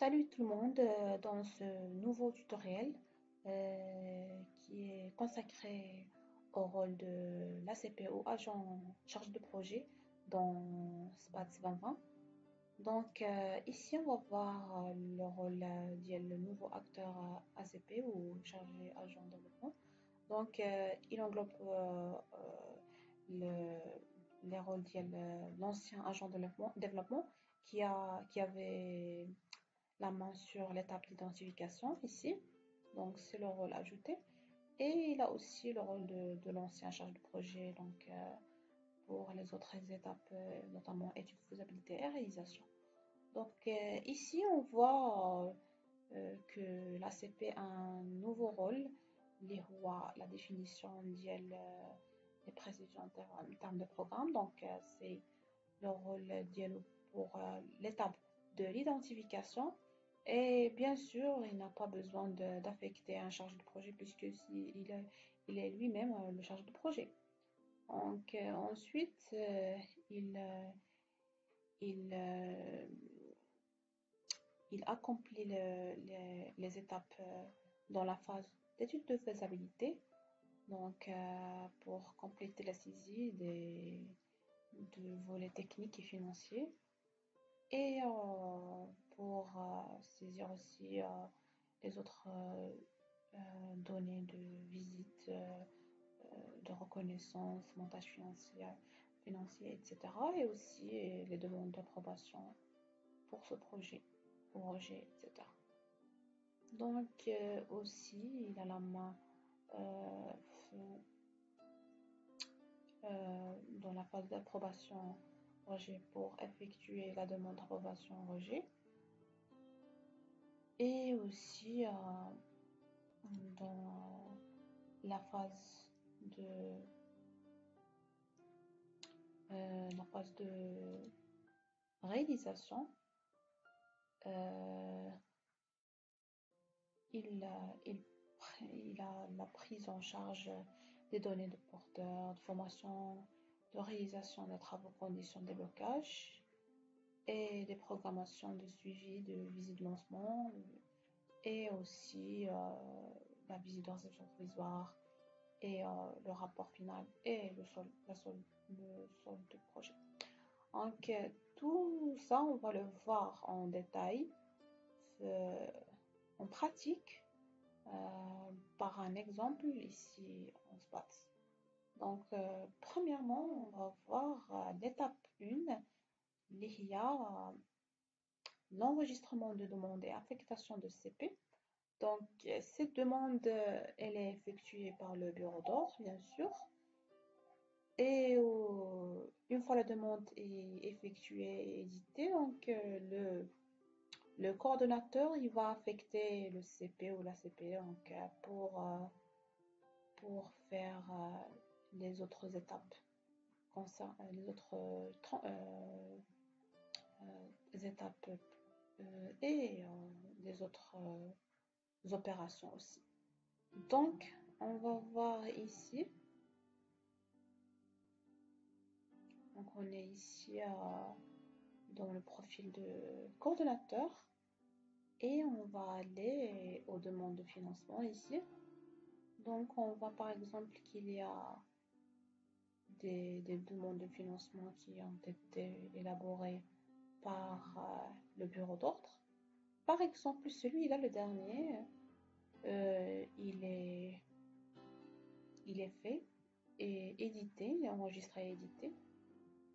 Salut tout le monde dans ce nouveau tutoriel qui est consacré au rôle de l'ACP ou agent chargé de projet dans SPATS 2020. Donc ici on va voir le rôle le nouveau acteur ACP ou chargé agent de développement. Donc il englobe le, les rôles de l'ancien agent de développement qui avait la main sur l'étape d'identification ici. Donc, c'est le rôle ajouté. Et il a aussi le rôle de l'ancien chargé de projet donc, pour les autres étapes, notamment étude de faisabilité et réalisation. Donc, ici, on voit que l'ACP a un nouveau rôle, la définition des précisions en termes de programme. Donc, c'est le rôle pour l'étape de l'identification. Et bien sûr, il n'a pas besoin d'affecter un chargé de projet puisque il est lui-même le chargé de projet. Donc, ensuite, il, euh, il accomplit les étapes dans la phase d'étude de faisabilité. Donc, pour compléter la saisie de volets techniques et financiers. Et pour saisir aussi les autres données de visite, de reconnaissance, montage financier, etc. Et aussi les demandes d'approbation pour ce projet, ou rejet, etc. Donc aussi, il a la main euh, dans la phase d'approbation rejet pour effectuer la demande d'approbation rejet. Et aussi dans la phase de réalisation, euh, il, il a la prise en charge des données de porteurs, de formation, de réalisation des travaux conditions de déblocage et des programmations de suivi de visite de lancement et aussi la visite de réception provisoire et le rapport final et le solde du projet. Donc, tout ça, on va le voir en détail, euh, en pratique, par un exemple ici en SPATS. Donc, premièrement, on va voir l'étape 1, l'IA, l'enregistrement de demande et affectation de CP. Donc, cette demande, elle est effectuée par le bureau d'ordre, bien sûr. Et une fois la demande est effectuée et éditée, donc le coordonnateur, il va affecter le CP ou la CP donc, pour faire les autres étapes, les autres étapes et les autres opérations aussi. Donc, on va voir ici. Donc, on est ici dans le profil de coordonnateur et on va aller aux demandes de financement ici. Donc, on voit par exemple qu'il y a des demandes de financement qui ont été élaborées par le bureau d'ordre. Par exemple, celui-là, le dernier, il est fait et édité, il est enregistré et édité.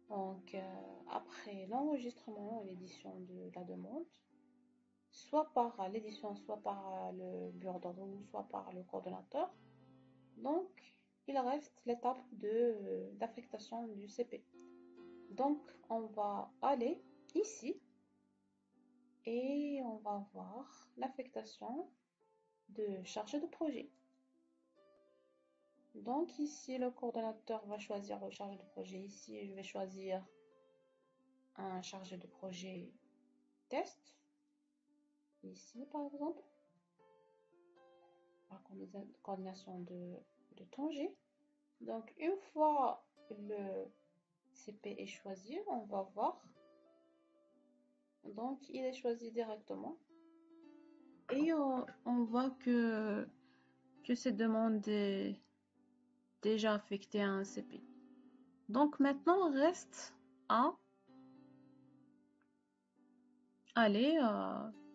Donc, après l'enregistrement et l'édition de la demande, soit par l'édition, soit par le bureau d'ordre, ou soit par le coordonnateur, donc il reste l'étape d'affectation du CP. Donc, on va aller ici et on va voir l'affectation de chargé de projet. Donc ici, le coordonnateur va choisir le chargé de projet. Ici, je vais choisir un chargé de projet test. Ici, par exemple, la coordination de Tanger. Donc, une fois le CP est choisi, on va voir. Donc, il est choisi directement. Et on voit que cette demande est déjà affectée à un CP. Donc maintenant, reste à aller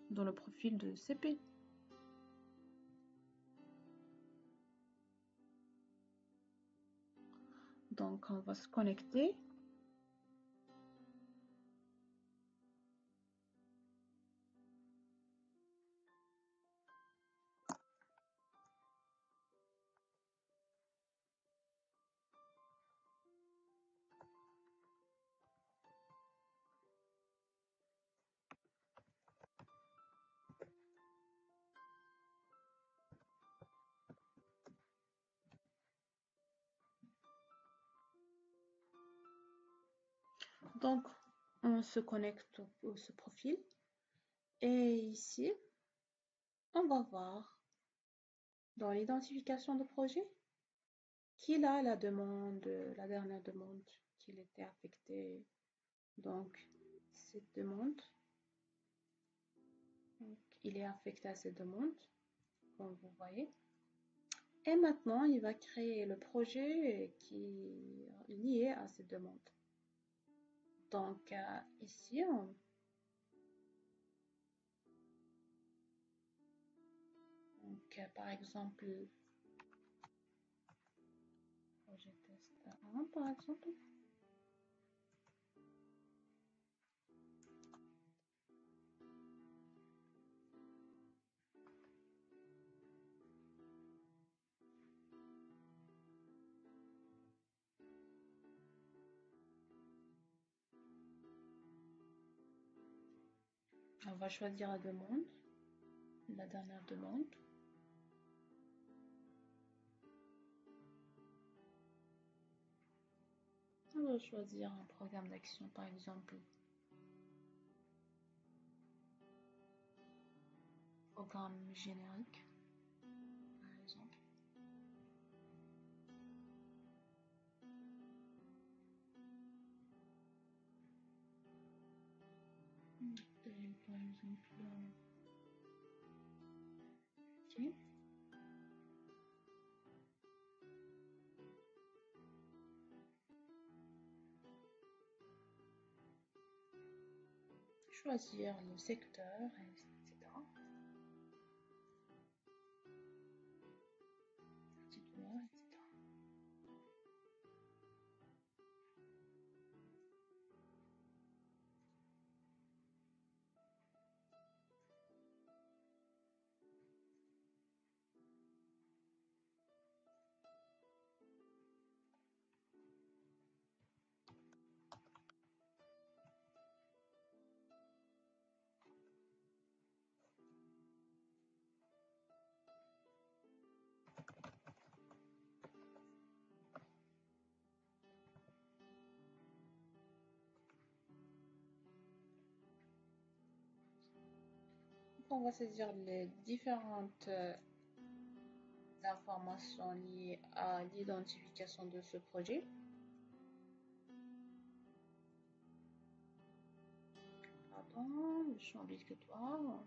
dans le profil de CP. Donc on va se connecter. Donc on se connecte au ce profil. Et ici, on va voir dans l'identification de projet qu'il a la demande, la dernière demande qu'il était affecté. Donc cette demande, donc, il est affecté à cette demande, comme vous voyez. Et maintenant, il va créer le projet qui est lié à cette demande. Donc ici, par exemple, projet test 1, par exemple. On va choisir la demande, la dernière demande. On va choisir un programme d'action, par exemple. Programme générique, par exemple. Par exemple, ok. Choisir le secteur, etc. Titulaire, etc. On va saisir les différentes informations liées à l'identification de ce projet. Pardon, je suis obligatoire.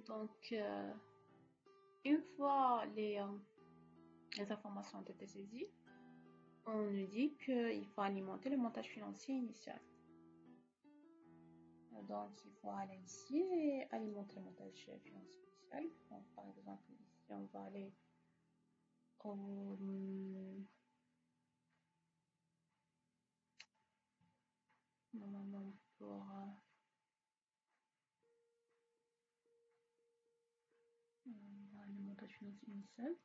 Donc, une fois les informations ont été saisies, on nous dit qu'il faut alimenter le montage financier initial. Donc, il faut aller ici et alimenter le montage financier initial. Donc, par exemple, ici, on va aller au normalement pour le montage financier initial.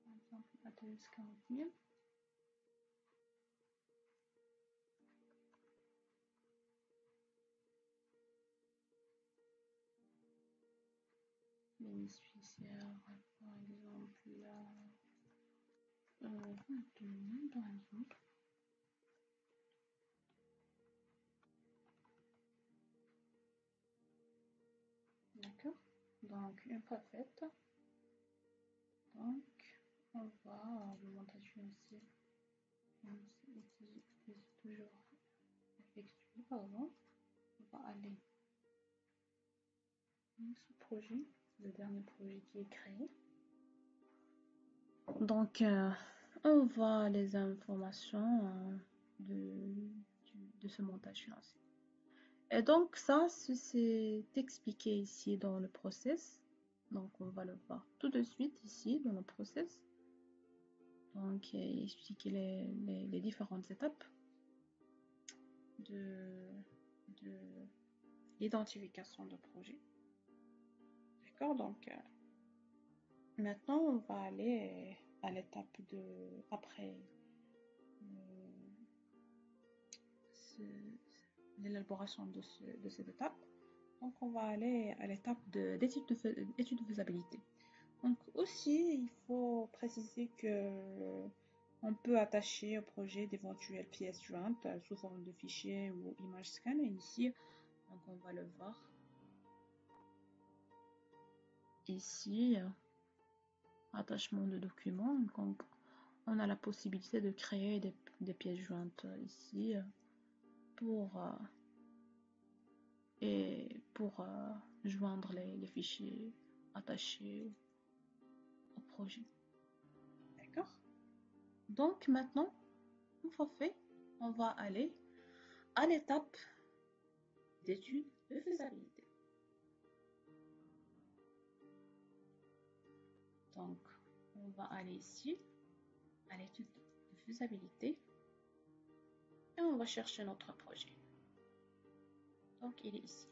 Par exemple, ATS 40 000. bénéficiaire, par exemple, par exemple. D'accord. Donc, une fois faite, donc, on va augmentation ici. C'est toujours effectué, pardon. On va aller dans ce projet, le dernier projet qui est créé. Donc, on voit les informations de ce montage financier. Et donc, ça, c'est expliqué ici dans le process. Donc, on va le voir tout de suite ici dans le process. Donc, expliquer les différentes étapes de l'identification de projet. D'accord? Donc, maintenant, on va aller à l'étape après l'élaboration de cette étape. Donc, on va aller à l'étape d'étude de faisabilité. Donc, aussi, il faut préciser que on peut attacher au projet d'éventuelles pièces jointes sous forme de fichiers ou images scan. Et ici, donc on va le voir. Ici, attachement de documents. Donc, on a la possibilité de créer des pièces jointes ici pour joindre les fichiers attachés au projet. D'accord? Donc maintenant, une fois fait, on va aller à l'étape d'étude de faisabilité. Donc, on va aller ici à l'étude de faisabilité et on va chercher notre projet. Donc, il est ici.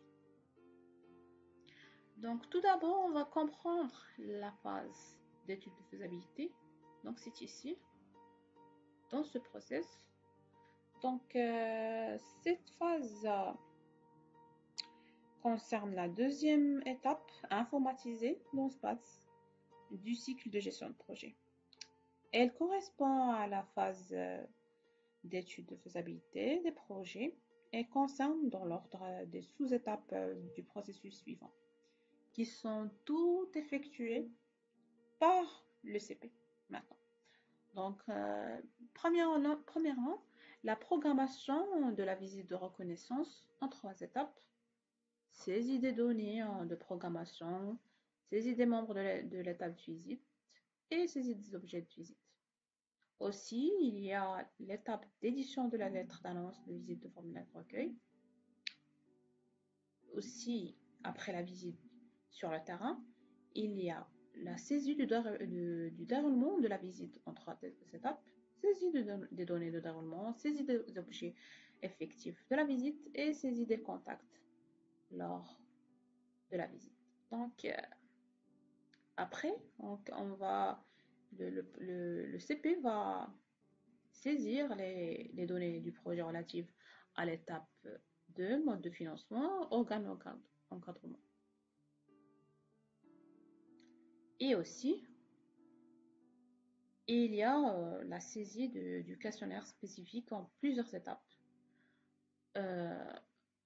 Donc, tout d'abord, on va comprendre la phase d'étude de faisabilité. Donc, c'est ici, dans ce process. Donc, cette phase concerne la deuxième étape informatisée dans SPATS du cycle de gestion de projet. Elle correspond à la phase d'étude de faisabilité des projets et concerne dans l'ordre des sous-étapes du processus suivant, qui sont toutes effectuées par le CP maintenant. Donc, premièrement, la programmation de la visite de reconnaissance en 3 étapes, saisie des données de programmation, saisie des membres de l'étape de visite et saisie des objets de visite. Aussi, il y a l'étape d'édition de la lettre d'annonce de visite de formulaire de recueil. Aussi, après la visite sur le terrain, il y a la saisie du déroulement de la visite en 3 étapes, saisie des données de déroulement, saisie des objets effectifs de la visite et saisie des contacts lors de la visite. Donc, après, le CP va saisir les données du projet relatives à l'étape 2, mode de financement, organe encadrement. Et aussi, il y a la saisie du questionnaire spécifique en plusieurs étapes.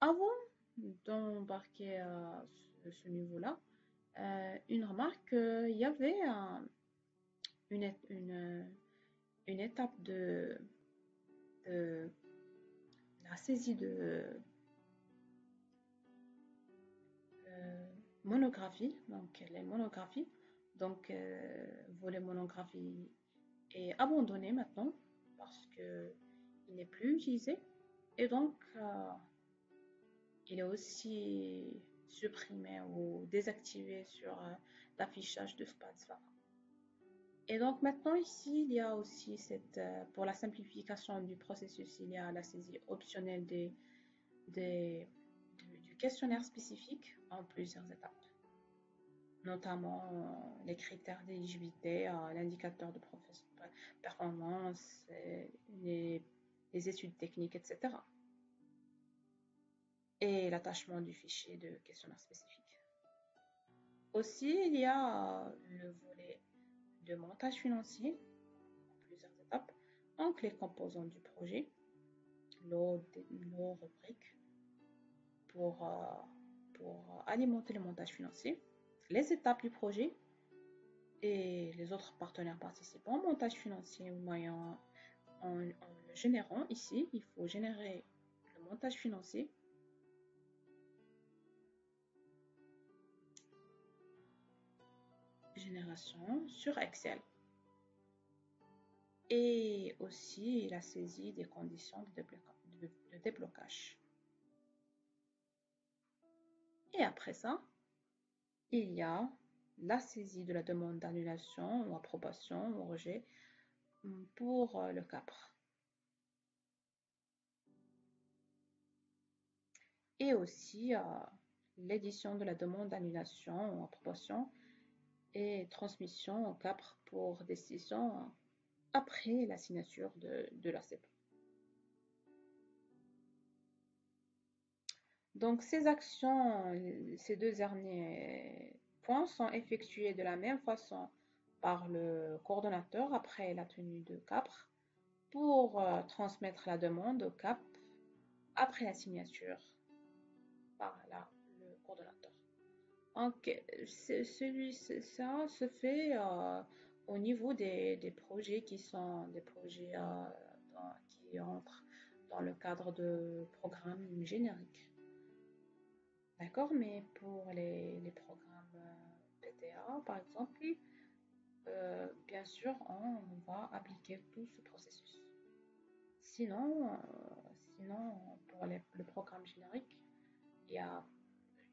Avant d'embarquer à ce niveau-là, une remarque, il y avait une étape de la saisie de monographie, donc les monographies. Donc, volet monographie est abandonné maintenant parce qu'il n'est plus utilisé et donc il est aussi supprimé ou désactivé sur l'affichage de SPATS. Et donc maintenant ici, il y a aussi pour la simplification du processus, il y a la saisie optionnelle du questionnaire spécifique en plusieurs étapes, notamment les critères d'éligibilité, l'indicateur de performance, les études techniques, etc. Et l'attachement du fichier de questionnaire spécifique. Aussi, il y a le volet de montage financier, plusieurs étapes. Donc, les composants du projet, nos rubriques pour alimenter le montage financier, les étapes du projet et les autres partenaires participants. Montage financier moyen en le générant ici, il faut générer le montage financier. Génération sur Excel. Et aussi la saisie des conditions de déblocage. Et après ça, il y a la saisie de la demande d'annulation ou approbation ou rejet pour le CAPRE. Et aussi l'édition de la demande d'annulation ou approbation et transmission au CAPRE pour décision après la signature de la CEP. Donc, ces actions, ces deux derniers points sont effectués de la même façon par le coordonnateur après la tenue de CAPRE pour transmettre la demande au CAP après la signature par le coordonnateur. Donc, ça se fait au niveau des projets qui sont des projets qui entrent dans le cadre de programmes génériques. D'accord, mais pour les programmes PTA, par exemple, bien sûr, on va appliquer tout ce processus. Sinon pour le programme générique, il y a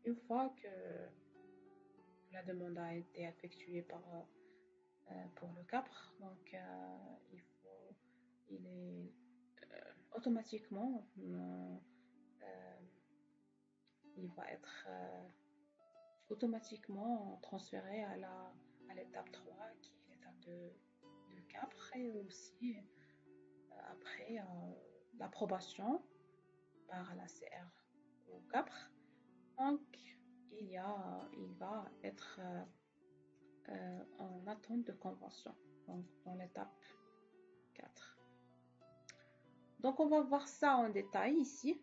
une fois que la demande a été effectuée pour le CAPRE, donc il est automatiquement, il va être automatiquement transféré à l'étape 3 qui est l'étape de CAPRE et aussi après l'approbation par la CR au CAPRE. Donc, il va être en attente de convention, donc dans l'étape 4. Donc, on va voir ça en détail ici.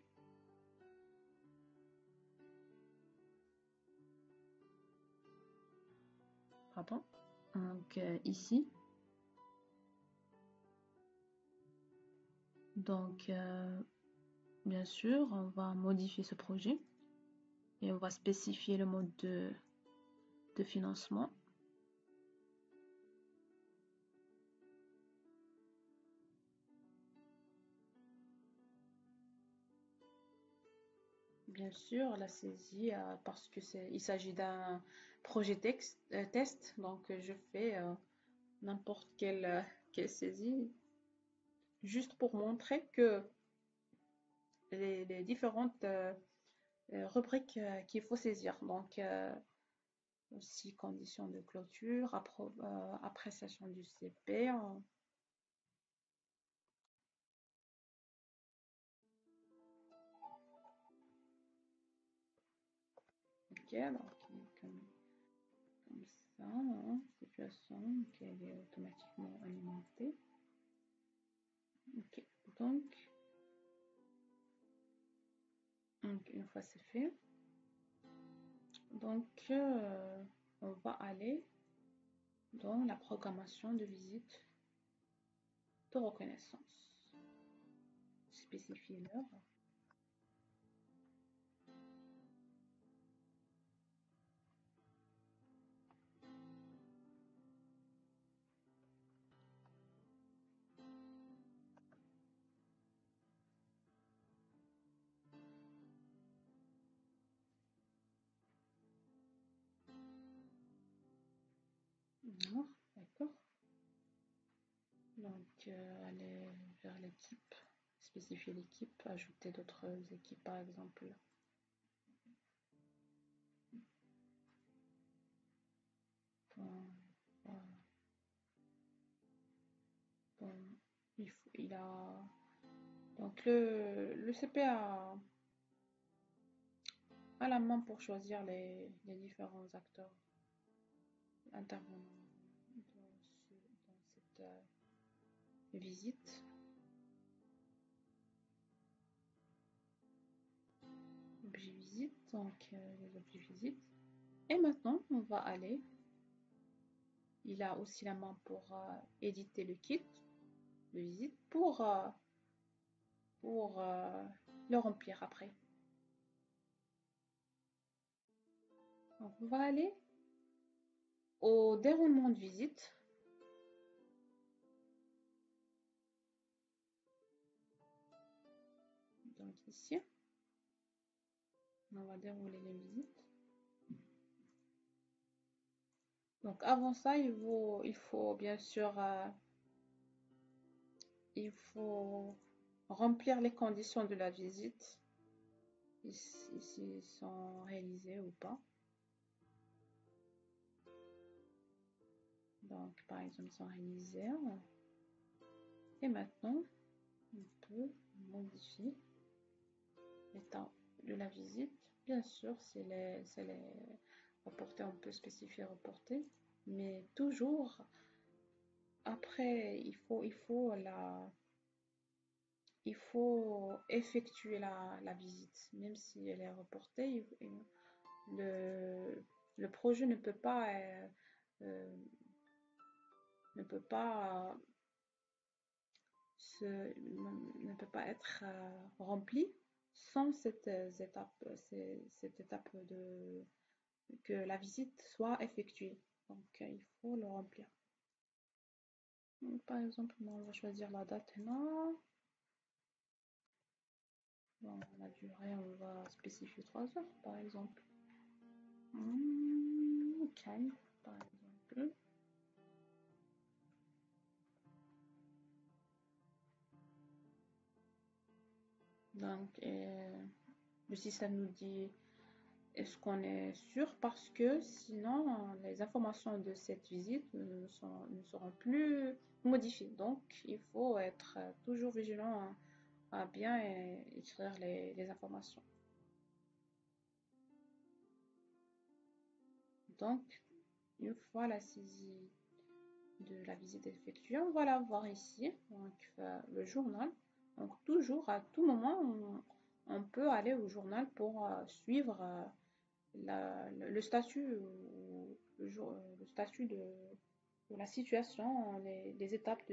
Pardon. Donc, ici. Donc, bien sûr, on va modifier ce projet et on va spécifier le mode de financement. Bien sûr, la saisie, parce que il s'agit d'un projet test, donc je fais n'importe quelle saisie, juste pour montrer que les différentes rubriques qu'il faut saisir. Donc, aussi conditions de clôture, appréciation du CP. Ok, donc comme ça, hein, situation, elle est automatiquement alimentée. Ok, donc une fois c'est fait, donc on va aller dans la programmation de visite de reconnaissance. Spécifier l'heure. D'accord. Donc, aller vers l'équipe, spécifier l'équipe, ajouter d'autres équipes par exemple. Bon, bon, il a. Donc, le CP a la main pour choisir les différents acteurs. intervenants dans cette visite. Objet visite, donc les objets visite. Et maintenant, on va aller. Il a aussi la main pour éditer le kit de visite pour le remplir après. Donc, on va aller au déroulement de visite. Donc ici, on va dérouler les visites. Donc avant ça, il faut bien sûr il faut remplir les conditions de la visite, ici sont réalisées ou pas. Donc par exemple, ils sont réalisés. Et maintenant, on peut modifier l'état de la visite. Bien sûr, c'est les reporter, on peut spécifier reporter, mais toujours après, il faut effectuer la visite, même si elle est reportée. Le projet ne peut pas être rempli sans cette étape que la visite soit effectuée. Donc, il faut le remplir. Donc, par exemple, on va choisir la date là. Bon, la durée, on va spécifier 3 heures, par exemple. Ok, par exemple. Donc, le système nous dit est-ce qu'on est sûr, parce que sinon les informations de cette visite ne seront plus modifiées. Donc, il faut être toujours vigilant à bien écrire les informations. Donc, une fois la saisie de la visite effectuée, on va la voir ici, donc le journal. Donc toujours, à tout moment, on peut aller au journal pour suivre le statut, le statut de la situation, les étapes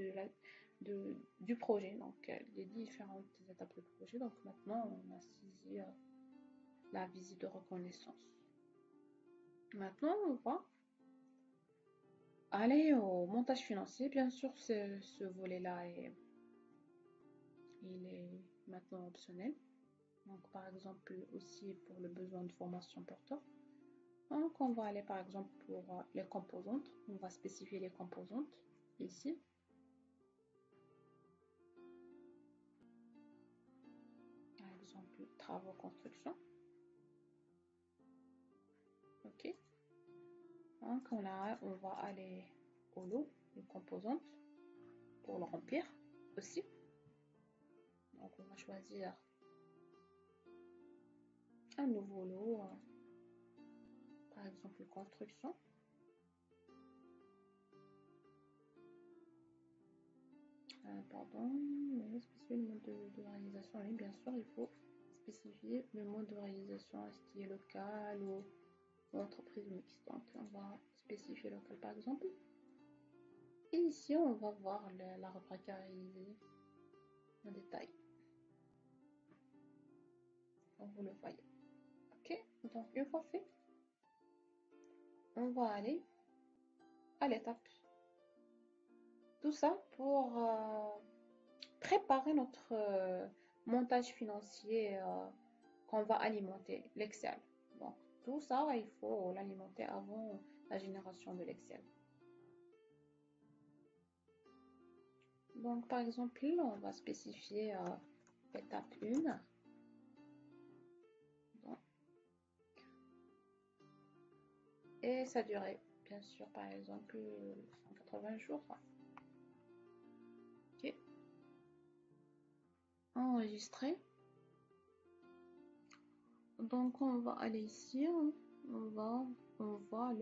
du projet, donc les différentes étapes du projet. Donc maintenant, on a saisi la visite de reconnaissance. Maintenant, on va aller au montage financier. Bien sûr, ce volet-là il est maintenant optionnel. Donc, par exemple, aussi pour le besoin de formation porteur. Donc, on va aller par exemple pour les composantes. On va spécifier les composantes ici. Par exemple, travaux construction. OK. Donc, on va aller au lot de composantes pour le remplir aussi. Donc, on va choisir un nouveau lot, par exemple, construction. Pardon, spécifier le mode de réalisation. Oui, bien sûr, il faut spécifier le mode de réalisation, est-ce qu'il est local ou entreprise mixte. Donc, on va spécifier local par exemple. Et ici, on va voir la rubrique à réaliser en détail. Donc, vous le voyez. Ok, donc une fois fait, on va aller à l'étape. Tout ça pour préparer notre montage financier qu'on va alimenter, l'Excel. Donc, tout ça, il faut l'alimenter avant la génération de l'Excel. Donc, par exemple, on va spécifier étape 1. Donc, et sa durée, bien sûr, par exemple, 180 jours. Ok. Enregistrer. Donc, on va aller ici. On voit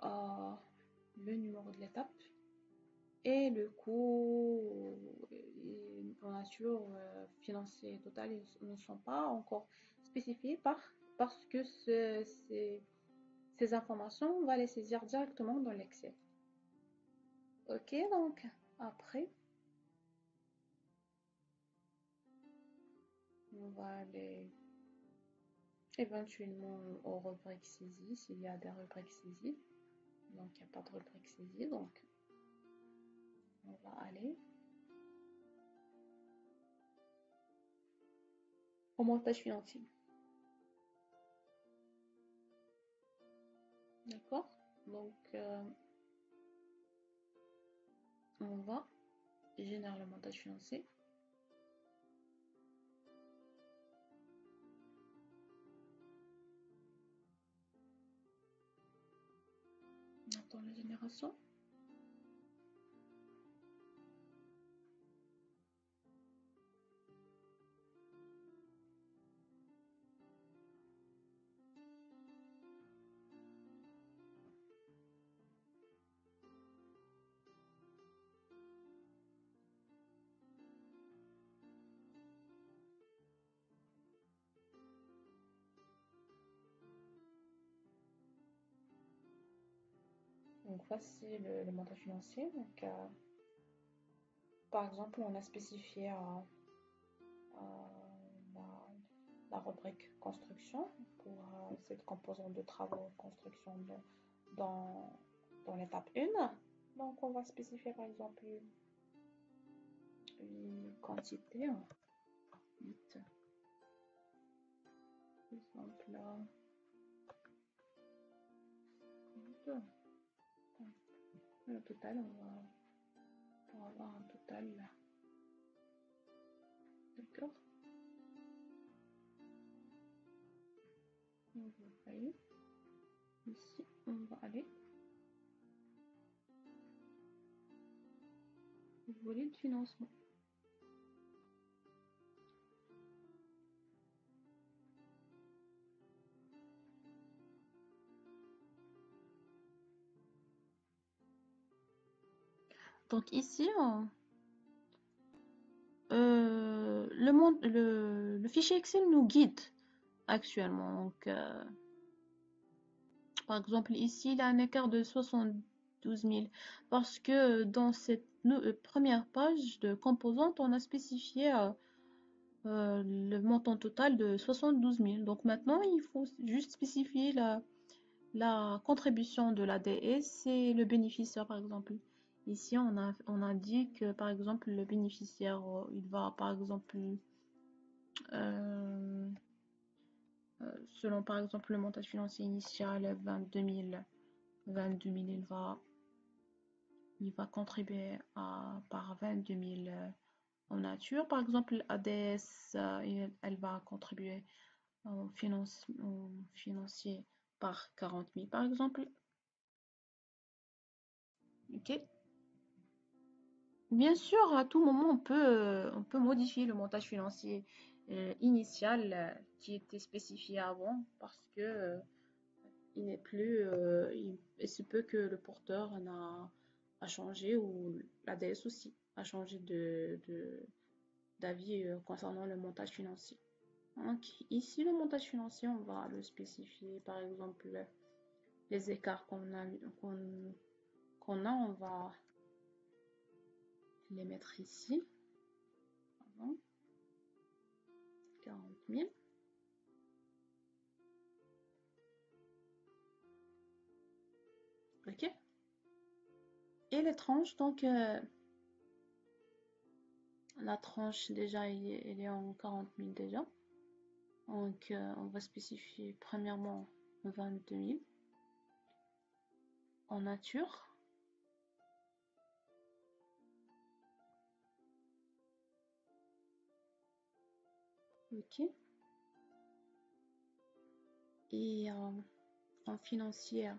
le numéro de l'étape et le coût en nature financier total ne sont pas encore spécifiés parce que ces informations, on va les saisir directement dans l'Excel. Ok, donc après, on va aller éventuellement aux rubriques saisies, s'il y a des rubriques saisies. Donc, il n'y a pas de rubrique saisie, donc on va aller au montage financier. D'accord? Donc, on va générer le montage financier. On attend la génération. Donc, voici le montage financier. Donc, par exemple, on a spécifié la rubrique construction pour cette composante de travaux construction dans, dans l'étape 1. Donc, on va spécifier par exemple une quantité. 8. Par exemple, le total, on va avoir un total. D'accord? Vous voyez, ici, on va aller au volet de financement. Donc ici, le fichier Excel nous guide actuellement. Donc, par exemple, ici, il a un écart de 72 000 parce que dans cette première page de composante, on a spécifié le montant total de 72 000. Donc maintenant, il faut juste spécifier la contribution de l'ADS et le bénéficiaire, par exemple. Ici, on indique, par exemple, le bénéficiaire, il va, par exemple, selon, par exemple, le montage financier initial, 22 000, il va contribuer par 22 000 en nature. Par exemple, l'ADS, elle va contribuer au financier par 40 000, par exemple. Ok. Bien sûr, à tout moment, on peut modifier le montage financier initial qui était spécifié avant parce que il n'est plus, il se peut que le porteur a changé ou l'ADS aussi a changé d'avis concernant le montage financier. Donc, ici, le montage financier, on va le spécifier, par exemple, les écarts qu'on a, on va les mettre ici. 40 000. Ok. Et les tranches, donc la tranche déjà, elle est en 40 000 déjà. Donc on va spécifier premièrement 22 000 en nature. Ok. Et en financière,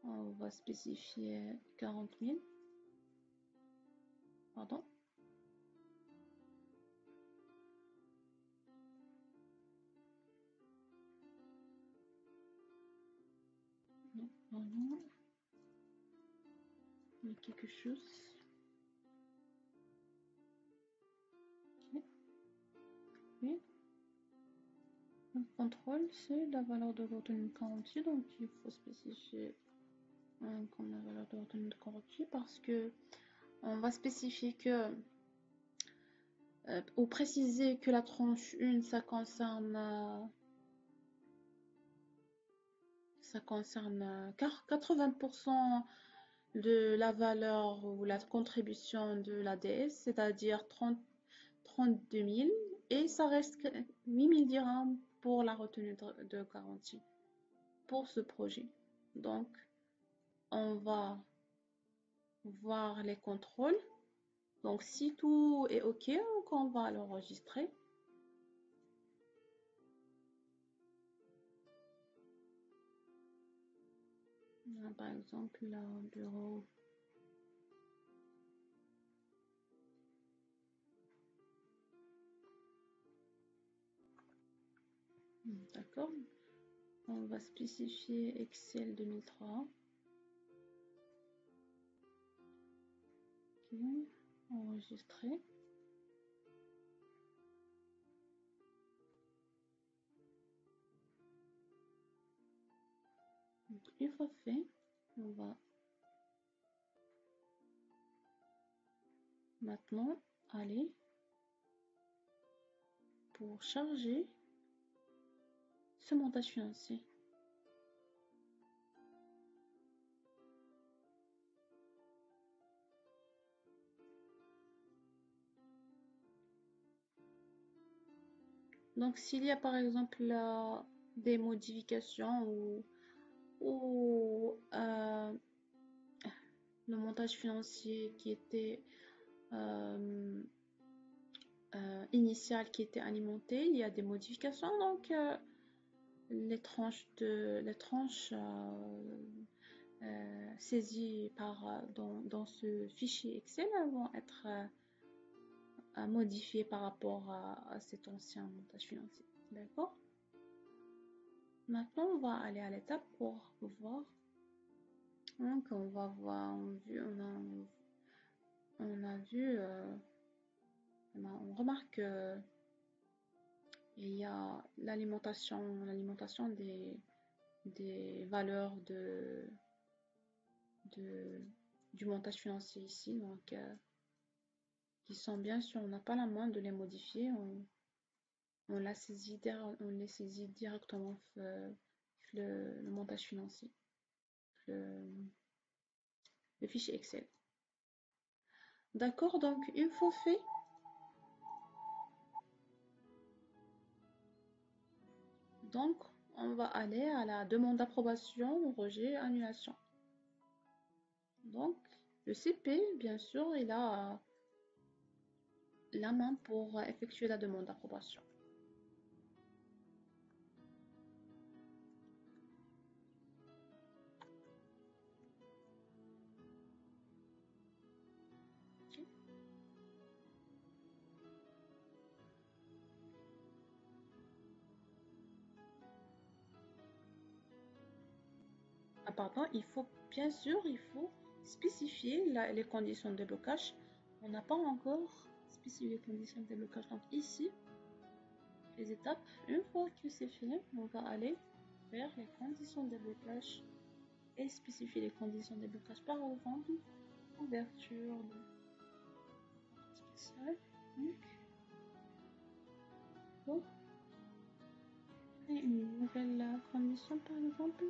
on va spécifier 40 000. Pardon. Voilà. Il y a quelque chose. Ok. Oui. Le contrôle, c'est la valeur de retenue garantie. Donc, il faut spécifier comme la valeur de retenue garantie parce que on va spécifier que ou préciser que la tranche 1, ça concerne 80% de la valeur ou la contribution de l'ADS, c'est-à-dire 32 000, et ça reste 8 000 dirhams pour la retenue de garantie pour ce projet. Donc, on va voir les contrôles. Donc, si tout est OK, on va l'enregistrer. Par exemple, le bureau. D'accord. On va spécifier Excel 2003. OK. Enregistrer. Donc, une fois fait, on va maintenant aller pour charger ce montage financier. Donc, s'il y a par exemple des modifications ou le montage financier qui était initial qui était alimenté, il y a des modifications, donc les tranches saisies dans ce fichier Excel vont être modifiées par rapport à cet ancien montage financier. D'accord? Maintenant, on va aller à l'étape pour voir. Donc, on va voir, on remarque il y a l'alimentation des valeurs du montage financier ici, donc qui sont bien sûr, on n'a pas la main de les modifier, on les saisit directement le montage financier, le fichier Excel. D'accord, donc une fois fait, donc on va aller à la demande d'approbation, rejet, annulation. Donc le CP, bien sûr, il a la main pour effectuer la demande d'approbation. Pardon, il faut spécifier les conditions de blocage. On n'a pas encore spécifié les conditions de blocage. Donc ici, les étapes, une fois que c'est fini, on va aller vers les conditions de blocage et spécifier les conditions de blocage. Par exemple, ouverture de spécial. Donc, et une nouvelle condition par exemple.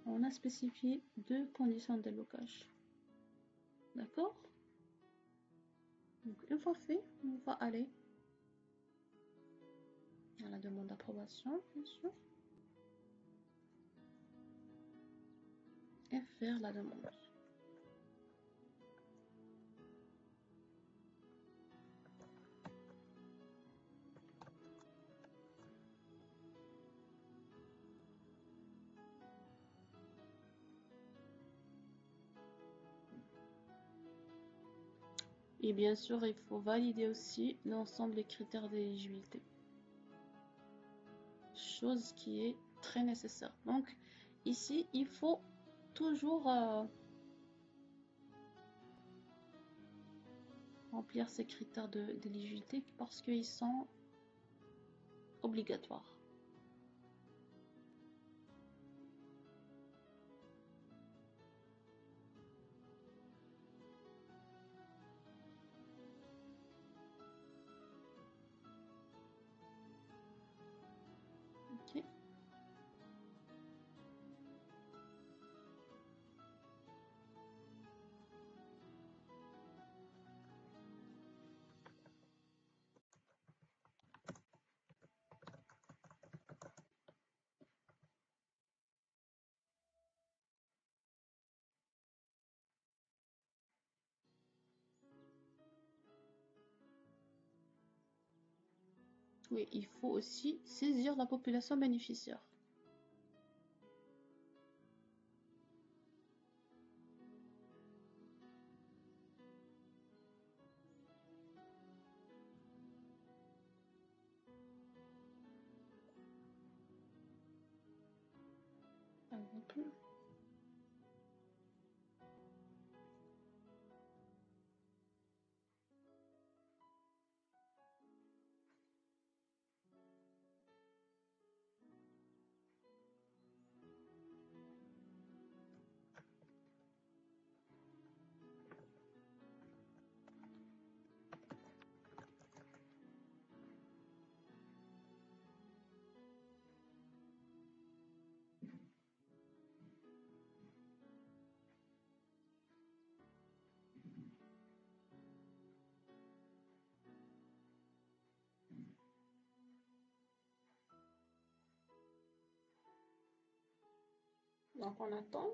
On a spécifié 2 conditions de blocage. D'accord? Donc, une fois fait, on va aller à la demande d'approbation, bien sûr, et faire la demande. Et bien sûr, il faut valider aussi l'ensemble des critères d'éligibilité. chose qui est très nécessaire. Donc, ici, il faut toujours remplir ces critères d'éligibilité parce qu'ils sont obligatoires. Ok. Oui, il faut aussi saisir la population bénéficiaire. Par exemple, donc on attend.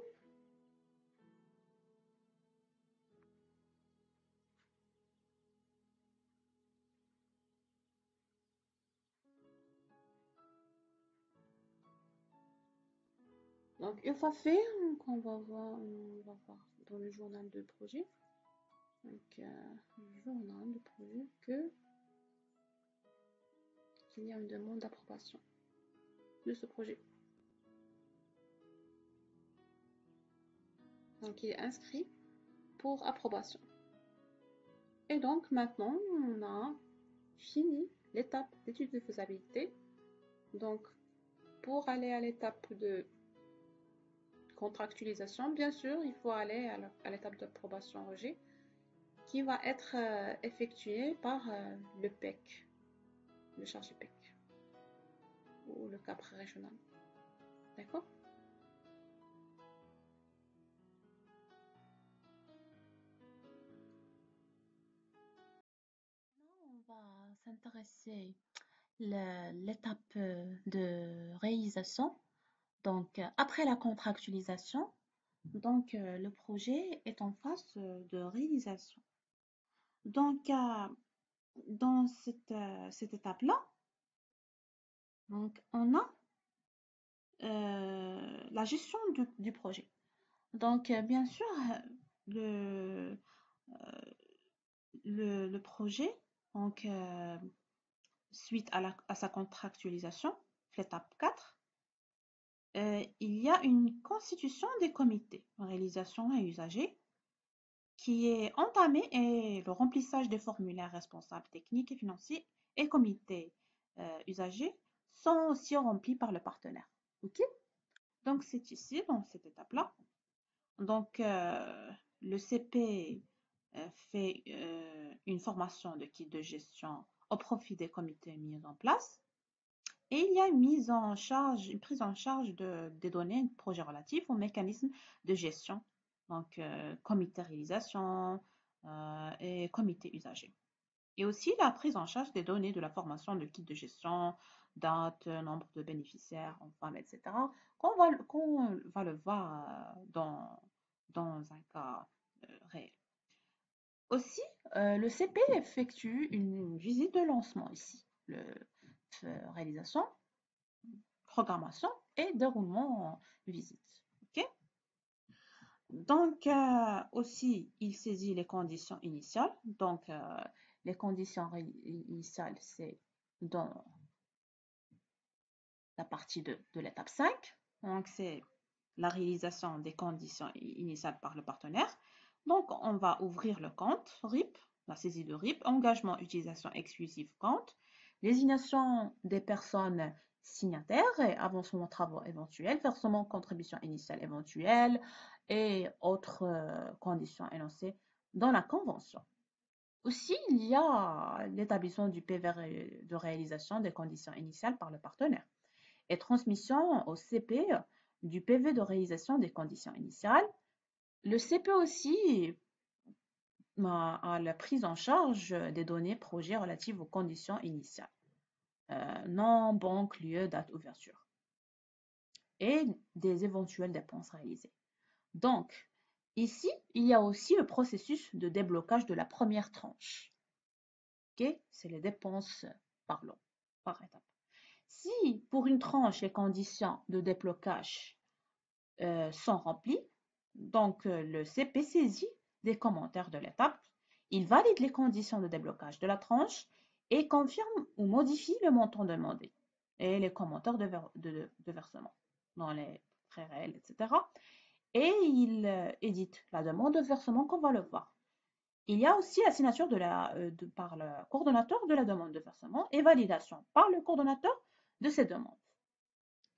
Donc une fois fait, donc on va voir dans le journal de projet. Donc journal de projet qu'il y a une demande d'approbation de ce projet. Donc il est inscrit pour approbation. Et donc maintenant on a fini l'étape d'étude de faisabilité. Donc pour aller à l'étape de contractualisation, bien sûr, il faut aller à l'étape d'approbation-rejet qui va être effectuée par le PEC, le chargé PEC ou le CAPRE régional. D'accord? On va s'intéresser l'étape de réalisation. Donc, après la contractualisation, donc le projet est en phase de réalisation. Donc, dans cette étape-là, donc on a la gestion du projet. Donc, bien sûr, le, le projet, donc, suite à sa contractualisation, l'étape 4, il y a une constitution des comités en réalisation et usagers qui est entamée et le remplissage des formulaires responsables techniques et financiers et comités usagers sont aussi remplis par le partenaire. OK? Donc, c'est ici, dans cette étape-là. Donc, le CP fait une formation de kit de gestion au profit des comités mis en place. Et il y a une prise en charge des données de projets relatifs au mécanisme de gestion, donc comité réalisation et comité usager. Et aussi la prise en charge des données de la formation de kit de gestion, date, nombre de bénéficiaires, enfin, etc., qu'on va le voir dans un cas réel. Aussi, le CP effectue une visite de lancement ici, réalisation, programmation et déroulement visite. OK? Donc, aussi, il saisit les conditions initiales. Donc, les conditions initiales, c'est dans la partie de l'étape 5. Donc, c'est la réalisation des conditions initiales par le partenaire. Donc, on va ouvrir le compte RIP, la saisie de RIP, engagement, utilisation exclusive compte, désignation des personnes signataires et avancement de travaux éventuels, versement, contribution initiale éventuelle et autres conditions énoncées dans la convention. Aussi, il y a l'établissement du PV de réalisation des conditions initiales par le partenaire et transmission au CP du PV de réalisation des conditions initiales. Le CP aussi a la prise en charge des données projets relatives aux conditions initiales, nom, banque, lieu, date, ouverture, et des éventuelles dépenses réalisées. Donc, ici, il y a aussi le processus de déblocage de la première tranche. Okay? C'est les dépenses par lot, par étape. Si pour une tranche, les conditions de déblocage sont remplies, donc le CP saisit des commentaires de l'étape, il valide les conditions de déblocage de la tranche et confirme ou modifie le montant demandé et les commentaires de versement dans les frais réels, etc. Et il édite la demande de versement qu'on va le voir. Il y a aussi la signature par le coordonnateur de la demande de versement et validation par le coordonnateur de ces demandes.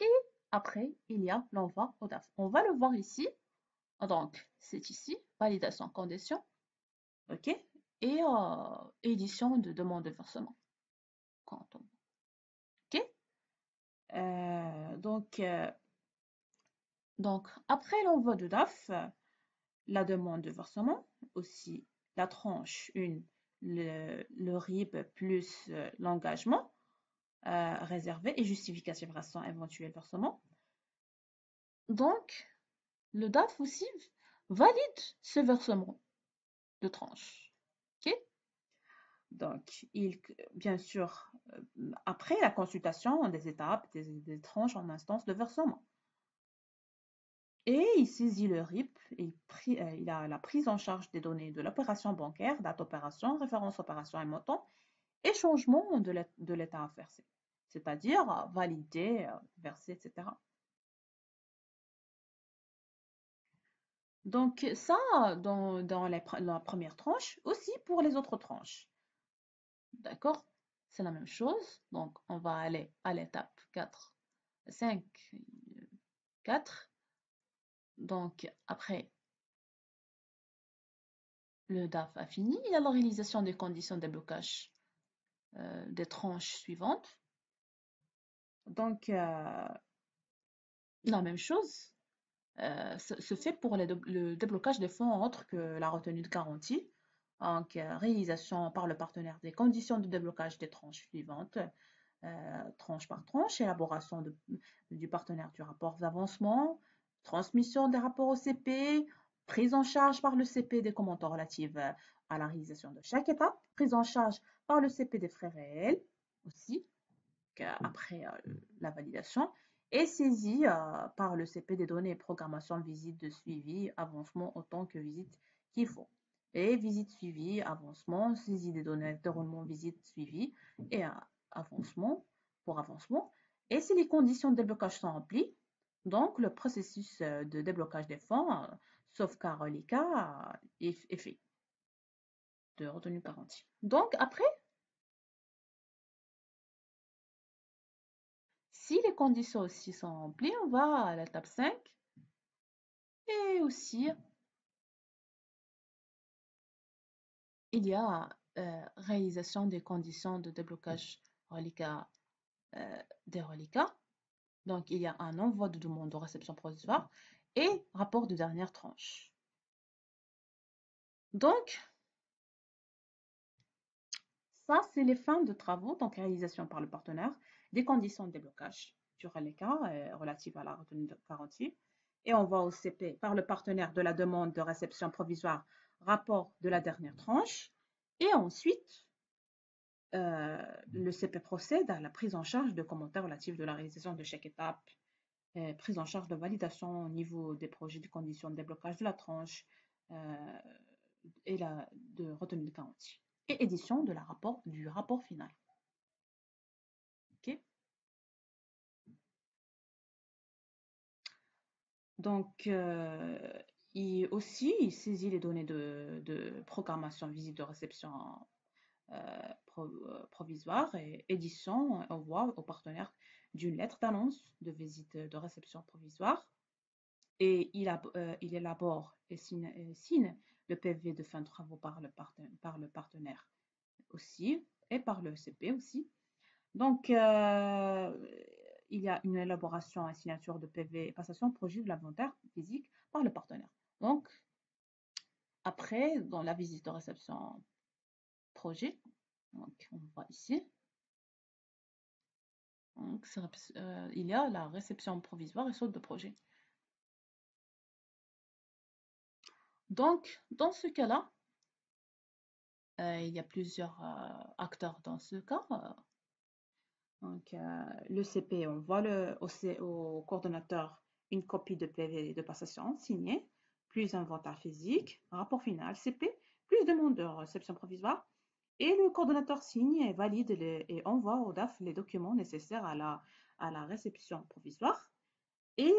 Et après, il y a l'envoi au DAF. On va le voir ici. Donc, c'est ici, validation condition, OK, et édition de demande de versement. OK. Donc, après l'envoi de DAF, la demande de versement, aussi la tranche 1, le RIB plus l'engagement réservé et justificatif restant éventuel versement. Donc, le DAF aussi valide ce versement de tranche. OK? Donc, bien sûr, après la consultation des étapes, des tranches en instance de versement. Et il saisit le RIP, il a la prise en charge des données de l'opération bancaire, date opération, référence opération et montant, et changement de l'état à verser, c'est-à-dire valider, verser, etc. Donc ça, dans la première tranche, aussi pour les autres tranches. D'accord? C'est la même chose. Donc, on va aller à l'étape 4, 5, 4. Donc, après, le DAF a fini. Il y a la réalisation des conditions de blocage des tranches suivantes. Donc, la même chose se fait pour le déblocage des fonds autres que la retenue de garantie. Donc, réalisation par le partenaire des conditions de déblocage des tranches suivantes, tranche par tranche, élaboration du partenaire du rapport d'avancement, transmission des rapports au CP, prise en charge par le CP des commentaires relatifs à la réalisation de chaque étape, prise en charge par le CP des frais réels aussi, après la validation, et saisie par le CP des données et programmation, visite de suivi, avancement autant que visite qu'il faut. Et visite suivi, avancement, saisie des données, déroulement, visite suivi et avancement pour avancement. Et si les conditions de déblocage sont remplies, donc le processus de déblocage des fonds, sauf cas reliquat, est fait de retenue garantie. Donc après, si les conditions aussi sont remplies, on va à l'étape 5 et aussi il y a réalisation des conditions de déblocage reliquat, des reliquats. Donc il y a un envoi de demande de réception provisoire et rapport de dernière tranche. Donc ça, c'est les fins de travaux, donc réalisation par le partenaire des conditions de déblocage du reliquat relative à la retenue de garantie. Et on va au CP par le partenaire de la demande de réception provisoire, rapport de la dernière tranche. Et ensuite, le CP procède à la prise en charge de commentaires relatifs de la réalisation de chaque étape, prise en charge de validation au niveau des projets de conditions de déblocage de la tranche et de retenue de garantie. Et édition du rapport final. OK? Donc, il saisit les données de programmation, visite de réception provisoire et édition, envoi au partenaire d'une lettre d'annonce de visite de réception provisoire. Et il élabore et signe le PV de fin de travaux par le partenaire aussi et par le CP aussi. Donc, il y a une élaboration et signature de PV et passation de projet de l'inventaire physique par le partenaire. Donc, après, dans la visite de réception projet, donc on voit ici, donc, il y a la réception provisoire et saute de projet. Donc, dans ce cas-là, il y a plusieurs acteurs dans ce cas. Donc, le CP, on voit au coordonnateur une copie de PV de passation signée, plus inventaire physique, rapport final CP, plus demande de réception provisoire. Et le coordonnateur signe et valide et envoie au DAF les documents nécessaires à la réception provisoire. Et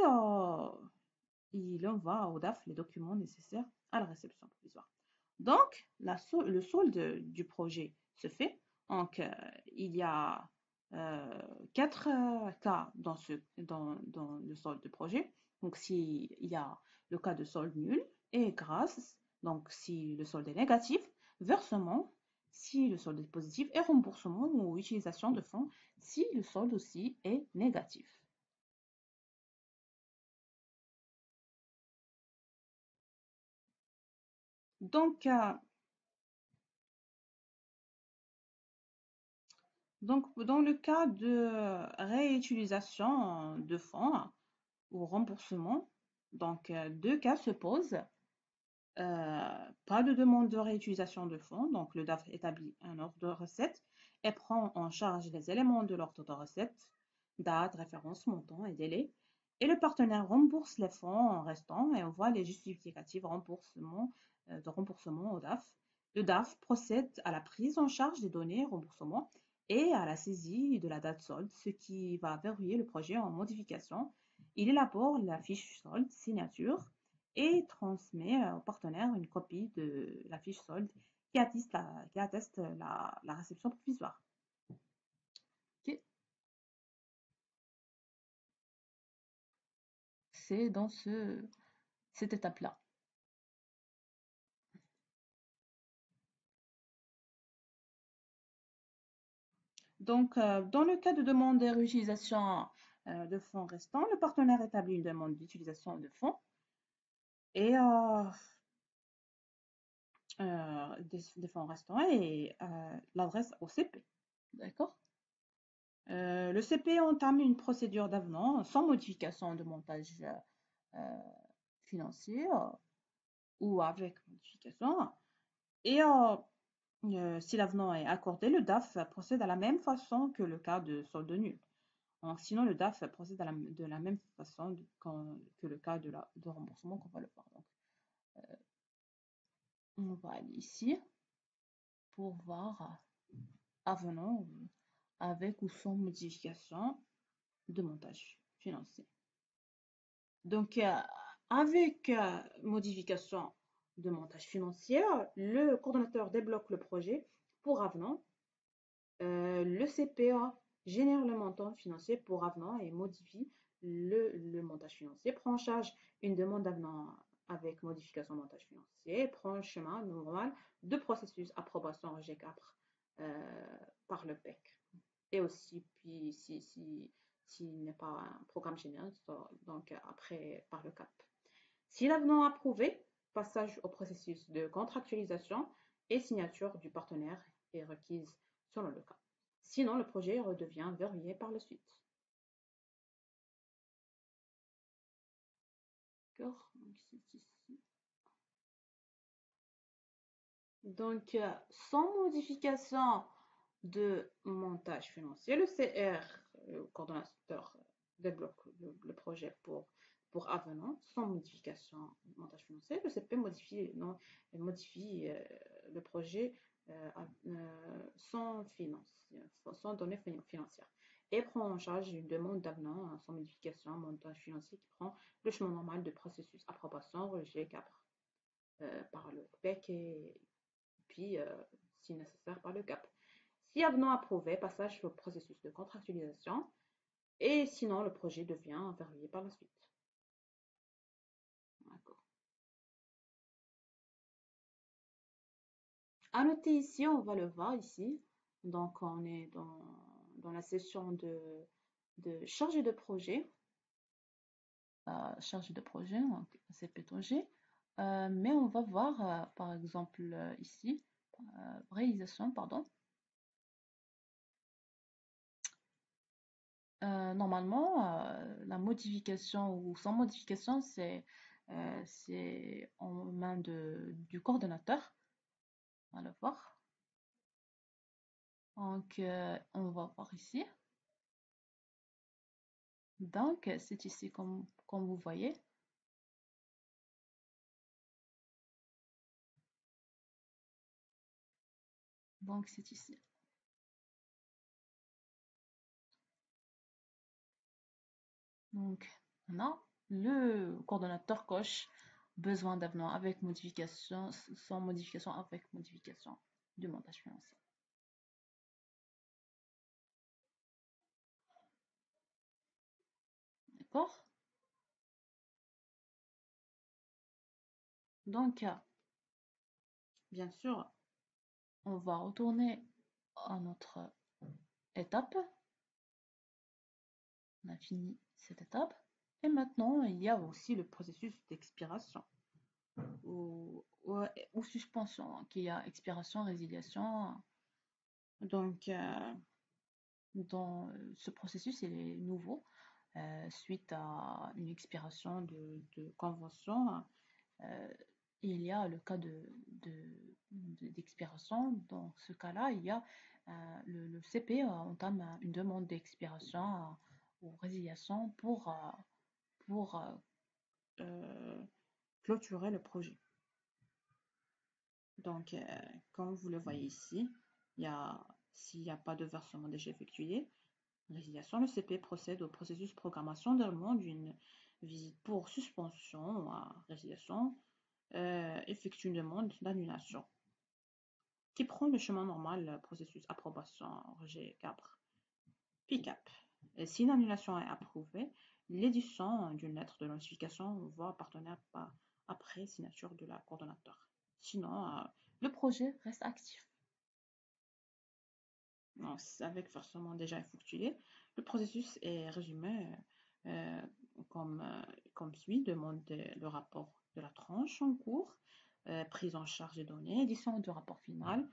il envoie au DAF les documents nécessaires à la réception provisoire. Donc, le solde du projet se fait. Donc, il y a 4 cas dans le solde de projet. Donc, s'il y a le cas de solde nul et grâce, donc si le solde est négatif, versement, si le solde est positif, et remboursement ou utilisation de fonds si le solde aussi est négatif. Donc, dans le cas de réutilisation de fonds ou remboursement, donc deux cas se posent. Pas de demande de réutilisation de fonds, donc le DAF établit un ordre de recette et prend en charge les éléments de l'ordre de recette, date, référence, montant et délai. Et le partenaire rembourse les fonds restants et envoie les justificatifs de remboursement au DAF. Le DAF procède à la prise en charge des données remboursement et à la saisie de la date solde, ce qui va verrouiller le projet en modification. Il élabore la fiche solde, signature et transmet au partenaire une copie de la fiche solde qui atteste la réception provisoire. Ok. C'est dans cette étape-là. Donc, dans le cas de demande de réutilisation de fonds restants, le partenaire établit une demande d'utilisation de fonds et des fonds restants et l'adresse au CP. D'accord? Le CP entame une procédure d'avenant sans modification de montage financier ou avec modification. Et si l'avenant est accordé, le DAF procède à la même façon que le cas de solde nul. Donc, sinon, le DAF procède de la même façon que le cas de remboursement qu'on va le voir. Donc, on va aller ici pour voir avenant avec ou sans modification de montage financier. Donc, avec modification de montage financier, le coordonnateur débloque le projet pour avenant. Le CPA génère le montant financier pour avenant et modifie le montage financier, prend en charge une demande d'avenant avec modification de montage financier, prend le chemin normal de processus approbation G4 par le PEC. Et aussi, puis s'il n'est pas un programme général, donc après par le CAP. Si l'avenant approuvé, passage au processus de contractualisation et signature du partenaire est requise selon le cas. Sinon, le projet redevient verrouillé par la suite. D'accord. Donc, sans modification de montage financier, le CR, le coordonnateur, débloque le projet pour avenant, sans modification de montage financier. Le CP modifie le projet sans données financières. et prend en charge une demande d'avenant sans modification, montage financier qui prend le chemin normal de processus approbation, rejet, CAPRE par le PEC et puis, si nécessaire, par le CAP. Si avenant approuvé, passage au processus de contractualisation et sinon le projet devient verrouillé par la suite. D'accord. À noter ici, on va le voir ici. Donc, on est dans la session de chargé de projet. Chargé de projet, donc c'est plutôt G. Mais on va voir, par exemple, ici, réalisation, pardon. Normalement, la modification ou sans modification, c'est en main du coordonnateur. On va le voir. Donc, on va voir ici. Donc, c'est ici comme vous voyez. Donc, c'est ici. Donc, maintenant, le coordonnateur coche besoin d'avenant avec modification, sans modification, avec modification du montage financier. D'accord? Donc, bien sûr, on va retourner à notre étape. On a fini cette étape. Et maintenant, il y a aussi le processus d'expiration ou suspension, qui a expiration, résiliation. Donc, dans ce processus, il est nouveau. Suite à une expiration de convention, il y a le cas d'expiration. Dans ce cas-là, il y a le CP entame une demande d'expiration ou résiliation pour clôturer le projet. Donc, comme vous le voyez ici, s'il n'y a pas de versement déjà effectué, résiliation, le CP procède au processus programmation d'enrôlement d'une visite pour suspension à résiliation, effectue une demande d'annulation qui prend le chemin normal, processus approbation, rejet, CAPRE, puis CAP. Et si l'annulation est approuvée, l'édition d'une lettre de notification va partenaire après signature de la coordonnateur. Sinon, le projet reste actif. Avec versement déjà effectué, le processus est résumé comme, comme suit: demande le rapport de la tranche en cours, prise en charge des données, édition du rapport final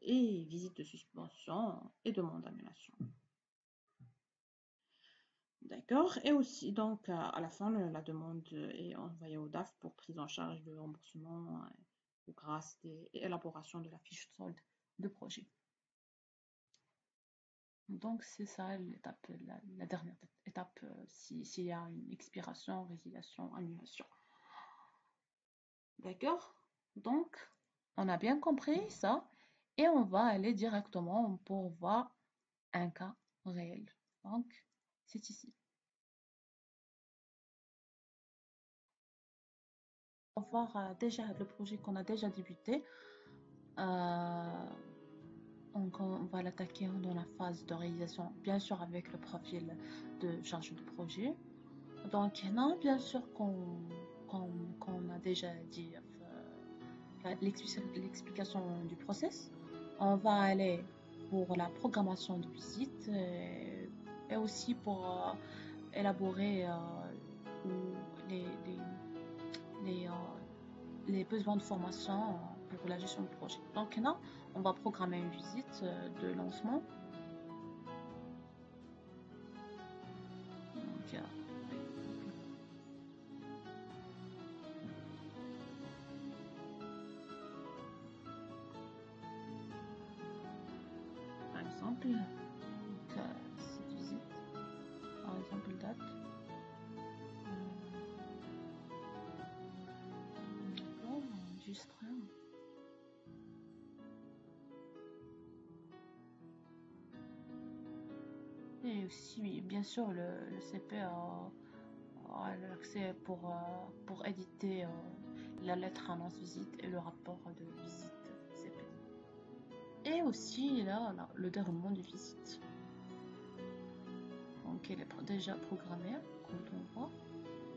et visite de suspension et demande d'annulation. D'accord. Et aussi, donc, à la fin, la demande est envoyée au DAF pour prise en charge de remboursement grâce et élaboration de la fiche de solde de projet. Donc, c'est ça l'étape, la dernière étape, s'il y a une expiration, résiliation, annulation. D'accord? Donc, on a bien compris ça et on va aller directement pour voir un cas réel. Donc, c'est ici. On va voir déjà le projet qu'on a déjà débuté. On va l'attaquer dans la phase de réalisation, bien sûr avec le profil de chargé de projet. Donc, non, bien sûr qu'on a déjà dit l'explication du process. On va aller pour la programmation de visite et aussi pour élaborer les, les, euh, les besoins de formation pour la gestion du projet. Donc là, on va programmer une visite de lancement. Donc, par exemple, cette visite, par exemple, date. Enregistrer. Et aussi, bien sûr, le CP a l'accès pour éditer la lettre annonce visite et le rapport de visite CP. Et aussi, là, le déroulement de visite. Donc, elle est déjà programmée, comme on voit.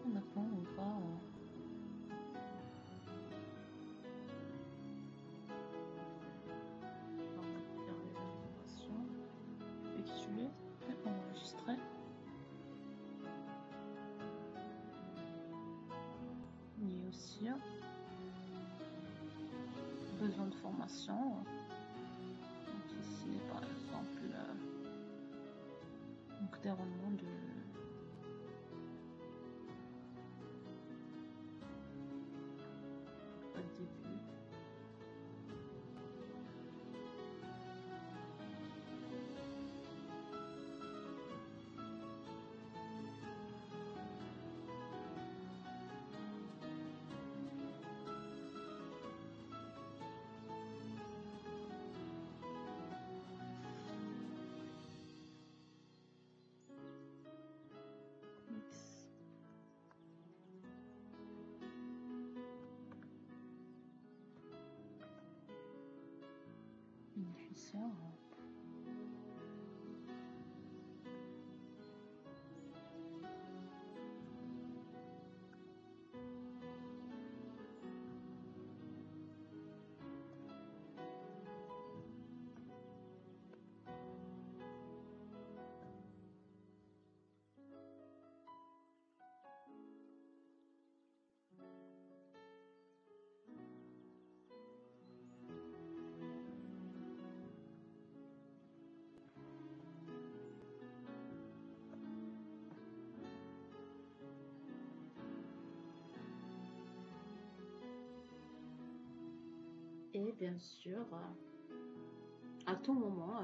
Et maintenant, on va faire les informations, effectuer et enregistrer. Il y a aussi besoin de formation. Donc ici, par exemple, donc déroulement de au début. Bénéficiaire. Et bien sûr, à tout moment,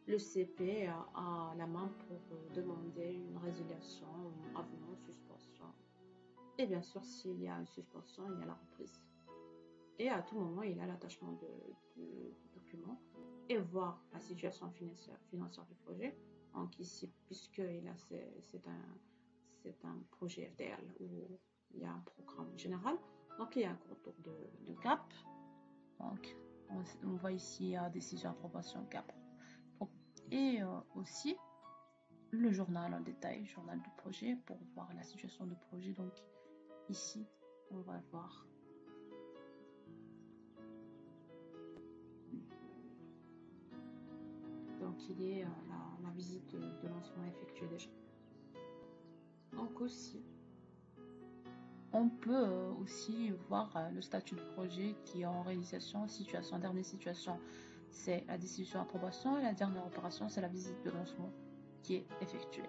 le CP a la main pour demander une résiliation, un avenant, suspension. Et bien sûr, s'il y a une suspension, il y a la reprise. Et à tout moment, il a l'attachement du document et voir la situation financière du projet. Donc ici, puisque c'est un projet FDL où il y a un programme général, donc il y a un contour de cap. Donc on voit ici décision approbation cap. Et aussi le journal en détail, journal du projet pour voir la situation du projet. Donc ici, on va voir donc il y a la visite de lancement effectuée déjà. Donc aussi, on peut aussi voir le statut du projet qui est en réalisation, situation, dernière situation, c'est la décision approbation et la dernière opération, c'est la visite de lancement qui est effectuée.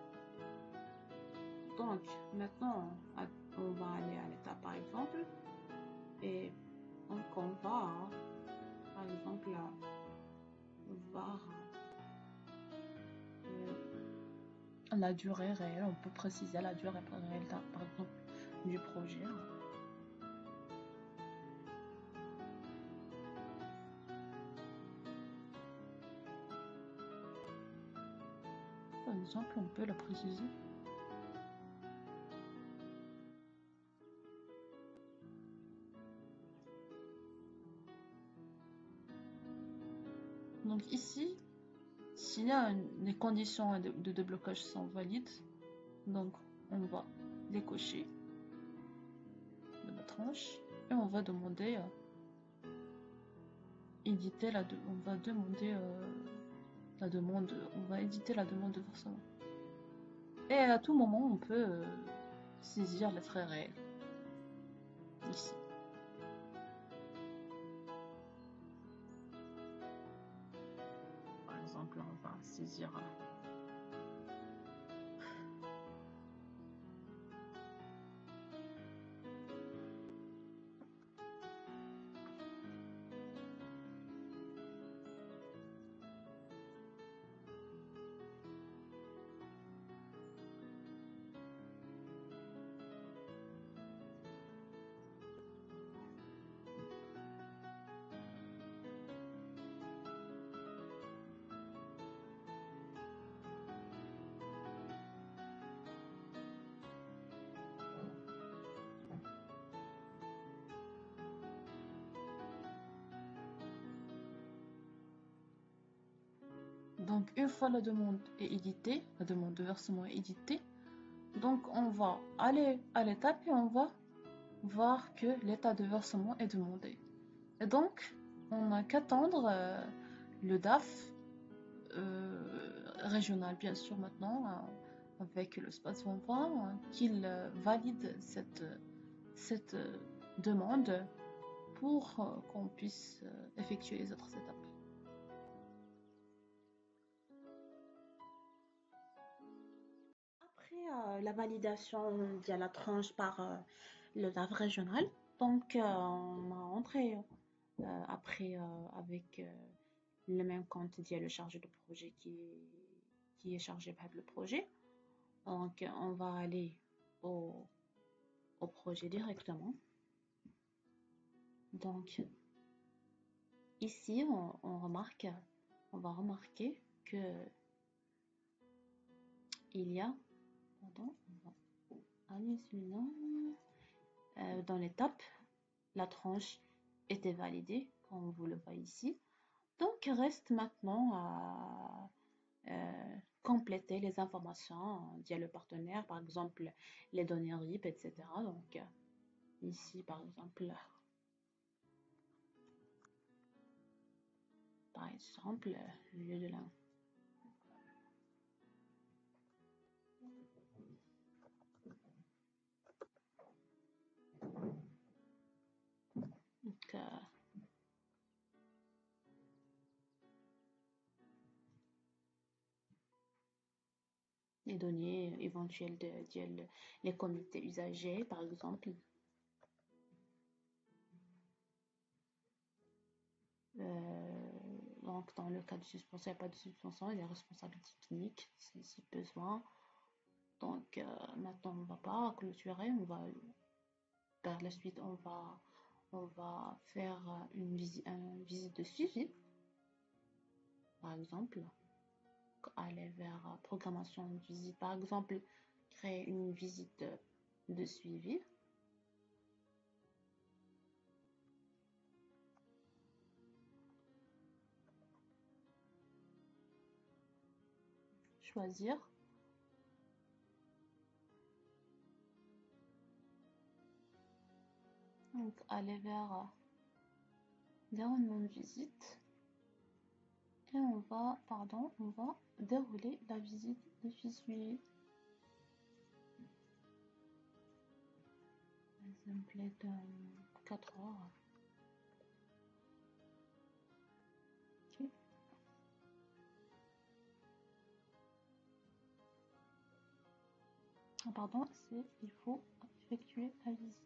Donc maintenant, on va aller à l'étape par exemple, et donc on va par exemple voir la durée réelle, on peut préciser la durée réelle par exemple du projet. Par exemple, on peut le préciser. Donc ici, s'il y a les conditions de déblocage sont valides, donc on va les cocher de la tranche et on va demander éditer on va demander la demande, on va éditer la demande de versement. Et à tout moment, on peut saisir les frais réels ici. Par exemple, on va saisir Donc, une fois la demande est éditée, la demande de versement est éditée, donc on va aller à l'étape et on va voir que l'état de versement est demandé. Et donc, on n'a qu'attendre le DAF régional, bien sûr, maintenant, avec le Space 20, qu'il valide cette demande pour qu'on puisse effectuer les autres étapes. Après la validation de la tranche par le DAF régional, donc on a entré après avec le même compte, il y a le chargé de projet qui est chargé par le projet. Donc on va aller au projet directement. Donc ici on va remarquer que il y a, pardon, on va aller celui-là. Dans l'étape, la tranche était validée, comme vous le voyez ici. Donc, il reste maintenant à compléter les informations via le partenaire, par exemple les données RIP, etc. Donc, ici, par exemple, le lieu de la... Donc, les données éventuelles de les comités usagers, par exemple. Donc, dans le cas de suspension, il n'y a pas de suspension, il y a responsabilité technique si besoin. Donc, maintenant, on ne va pas clôturer, on va, par la suite, on va faire une visite de suivi. Par exemple, aller vers programmation de visite. Par exemple, créer une visite de suivi. Choisir. Donc, aller vers déroulement de visite. Et on va dérouler la visite de suivi. Exemple de 4 heures. Okay. Pardon, il faut effectuer la visite.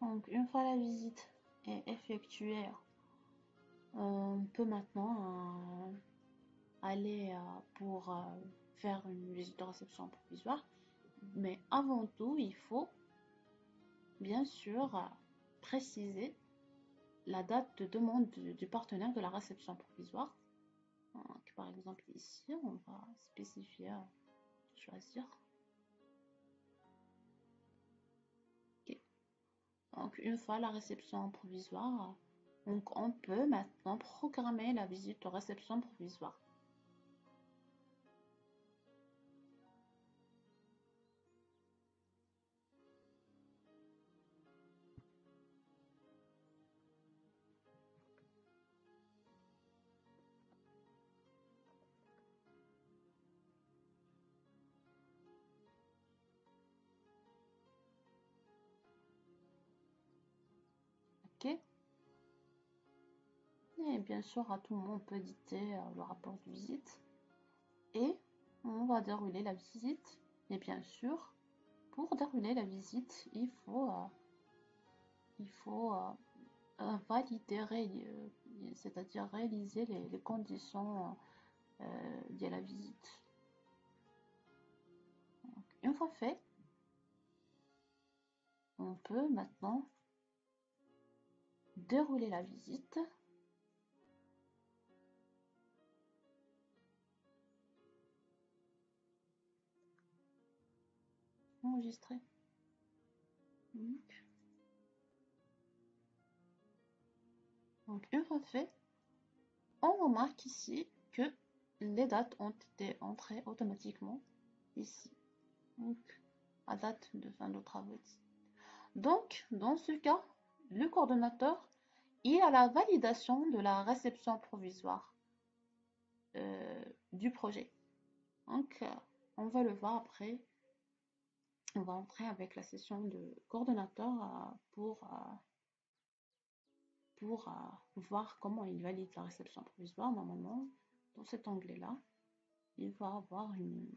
Donc, une fois la visite est effectuée, on peut maintenant aller pour faire une visite de réception provisoire. Mais avant tout, il faut bien sûr préciser la date de demande du partenaire de la réception provisoire. Donc, par exemple, ici, on va spécifier, choisir. Okay. Donc, une fois la réception provisoire, donc on peut maintenant programmer la visite de réception provisoire. Ok. Et bien sûr, à tout moment, on peut éditer le rapport de visite. Et on va dérouler la visite. Et bien sûr, pour dérouler la visite, il faut valider, c'est-à-dire réaliser les conditions de la visite. Donc, une fois fait, on peut maintenant dérouler la visite. Enregistrer. Donc, une fois fait, on remarque ici que les dates ont été entrées automatiquement ici. Donc, à date de fin de travaux. Donc, dans ce cas, le coordonnateur, il a la validation de la réception provisoire du projet. Donc, on va le voir après. On va entrer avec la session de coordonnateur pour voir comment il valide la réception provisoire. Normalement, dans cet onglet-là, il va avoir une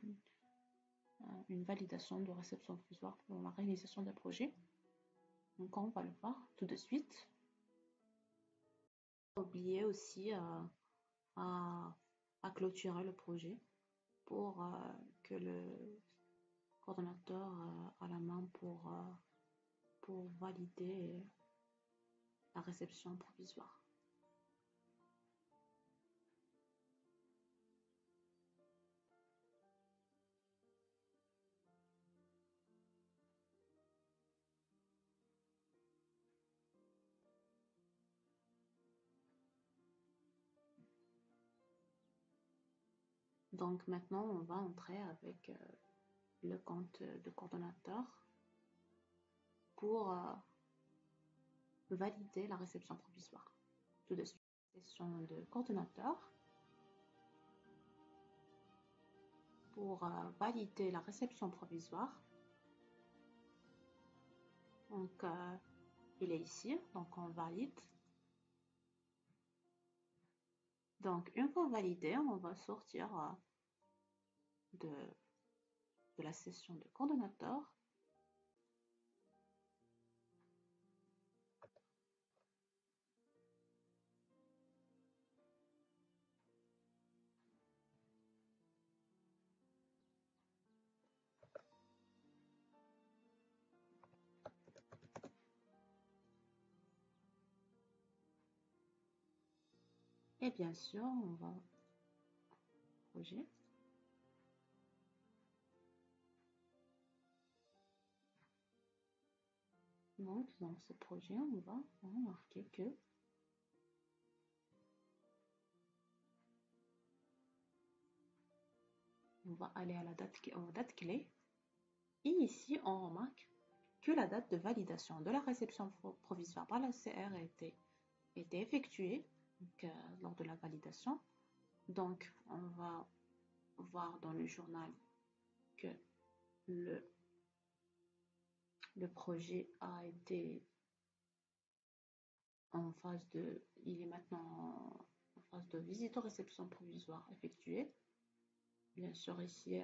validation de réception provisoire pour la réalisation des projets. Donc, on va le voir tout de suite. Oublier aussi à clôturer le projet pour que le coordonnateur a la main pour valider la réception provisoire. Donc maintenant, on va entrer avec le compte de coordonnateur pour valider la réception provisoire. Tout de suite, session de coordonnateur pour valider la réception provisoire. Donc, il est ici, donc on valide. Donc, une fois validé, on va sortir de la session de coordonnateur. Et bien sûr, on va projet. Donc, dans ce projet, on va remarquer que on va aller à la date clé. Et ici, on remarque que la date de validation de la réception provisoire par la CR a été effectuée donc, lors de la validation. Donc, on va voir dans le journal que le projet a été en phase de, il est maintenant en phase de visite aux réceptions provisoires effectuée. Bien sûr, ici,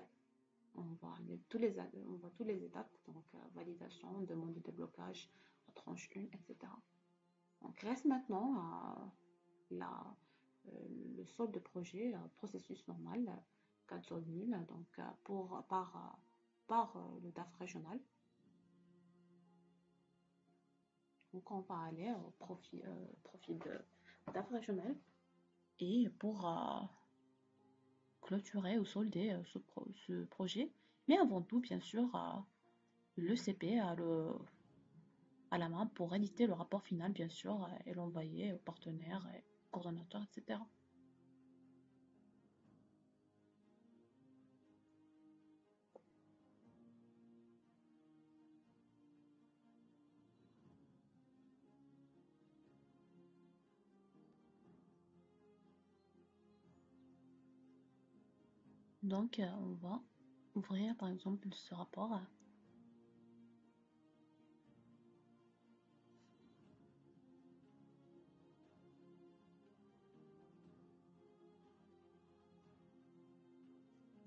on voit toutes les étapes, donc validation, demande de déblocage, tranche 1, etc. Donc, reste maintenant le solde de projet, processus normal, 14 000, donc par le DAF régional. Donc, on va aller au profil de DAF régional et pour clôturer ou solder ce projet. Mais avant tout, bien sûr, le CP a la main pour éditer le rapport final, bien sûr, et l'envoyer aux partenaires, coordonnateurs, etc. Donc, on va ouvrir, par exemple, ce rapport.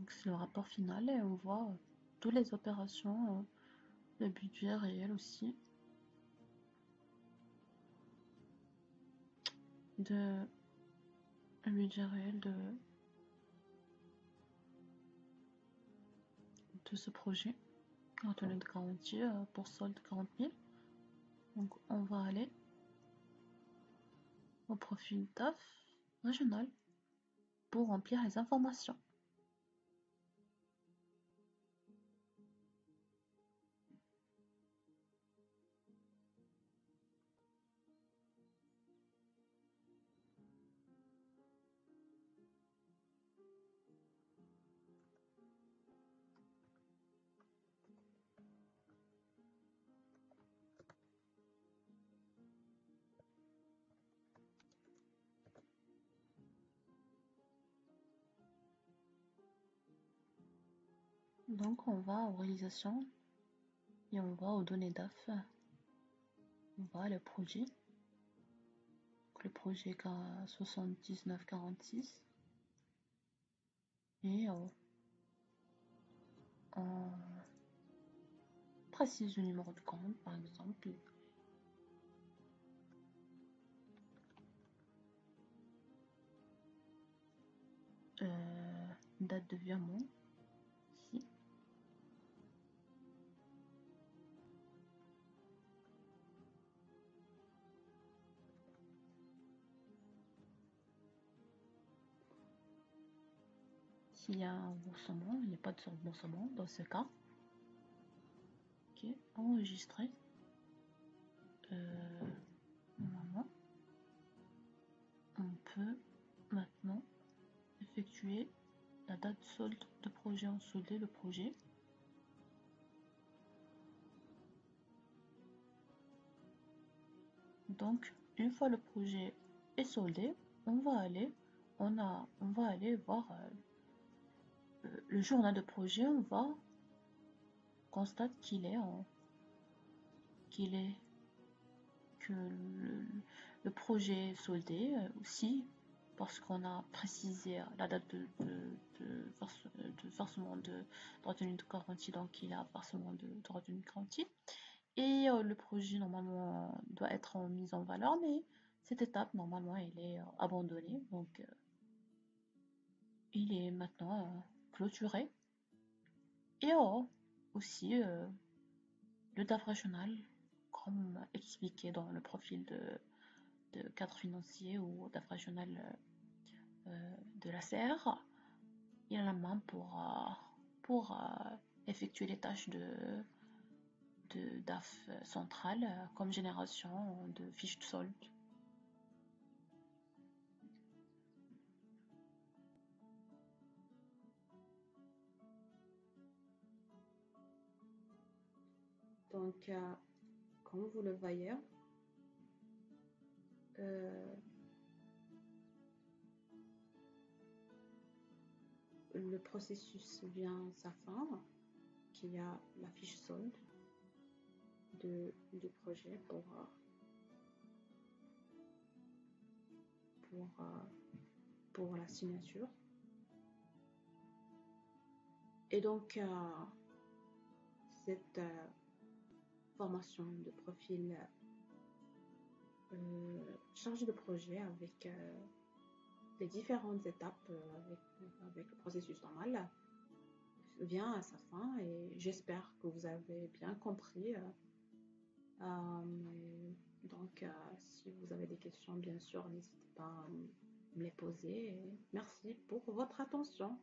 C'est le rapport final et on voit toutes les opérations, le budget réel aussi le budget réel de ce projet. Retenue de garantie pour solde 40 000. Donc on va aller au profil DAF régional pour remplir les informations. Donc on va en réalisation et on va aux données DAF. On va le projet. Donc, le projet 7946 et on précise le numéro de compte par exemple. Date de virement ici. S'il y a un remboursement, il n'y a pas de remboursement dans ce cas. Ok, enregistrer. Normalement, on peut maintenant effectuer la date solde de projet en soldé le projet. Donc, une fois le projet est soldé, on va aller voir le journal de projet. On va constate que le projet est soldé aussi parce qu'on a précisé la date de versement de retenue de garantie, donc il y a versement de retenue de garantie. Et le projet normalement doit être mis en valeur, mais cette étape normalement elle est abandonnée, donc il est maintenant clôturé. Et aussi le DAF régional, comme expliqué dans le profil de cadre financier ou DAF régional de la CR, il y a la main pour effectuer les tâches de DAF central comme génération de fiches de solde. Donc, comme vous le voyez, le processus vient à sa fin, qu'il y a la fiche solde du projet pour la signature. Et donc, cette formation de profil chargé de projet avec les différentes étapes avec le processus normal vient à sa fin et j'espère que vous avez bien compris. Donc, si vous avez des questions, bien sûr, n'hésitez pas à me les poser. Et merci pour votre attention.